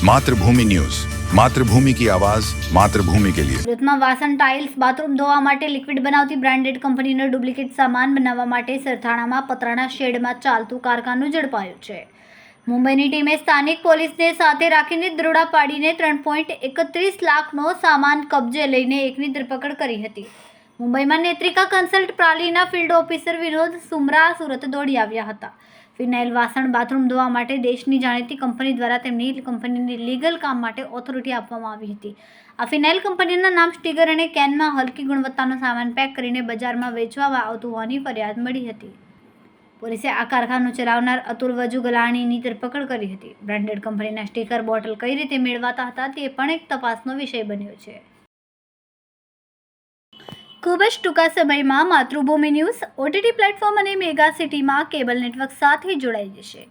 मातृभूमि न्यूज, मातृभूमि की आवाज, मातृभूमि के लिए। સુરતમાં વાસણ, ટાઇલ્સ, બાથરૂમ ધોવા માટે લિક્વિડ બનાવતી બ્રાન્ડેડ કંપનીનો ડુપ્લિકેટ સામાન બનાવવા માટે સરથાણામાં પતરાના શેડમાં ચાલતું કારખાનું ઝડપાયું છે. મુંબઈની ટીમે સ્થાનિક પોલીસને સાથે રાખીને દરોડા પાડીને 3.31 લાખનો સામાન કબજે લઈને એકની ધરપકડ કરી હતી. મુંબઈમાં નેત્રિકા કન્સલ્ટ પ્રાલીના ફિલ્ડ ઓફિસર વિનોદ સુમરા સુરત દોડી આવ્યા હતા. ફિનાઇલ, વાસણ, બાથરૂમ ધોવા માટે દેશની જાણીતી કંપની દ્વારા તેમની કંપનીને લીગલ કામ માટે ઓથોરિટી આપવામાં આવી હતી. આ ફિનાઇલ કંપનીના નામ, સ્ટીકર અને કેનમાં હલકી ગુણવત્તાનો સામાન પેક કરીને બજારમાં વેચવામાં આવતું હોવાની ફરિયાદ મળી હતી. પોલીસે આ કારખાનું ચલાવનાર અતુલ વજુ ગલાણીની ધરપકડ કરી હતી. બ્રાન્ડેડ કંપનીના સ્ટીકર, બોટલ કઈ રીતે મેળવાતા હતા તે પણ એક તપાસનો વિષય બન્યો છે. ખૂબ જ ટૂંકા સમયમાં માતૃભૂમિ ન્યૂઝ OTT પ્લેટફોર્મ અને મેગા સિટીમાં કેબલ નેટવર્ક સાથે જોડાઈ જશે.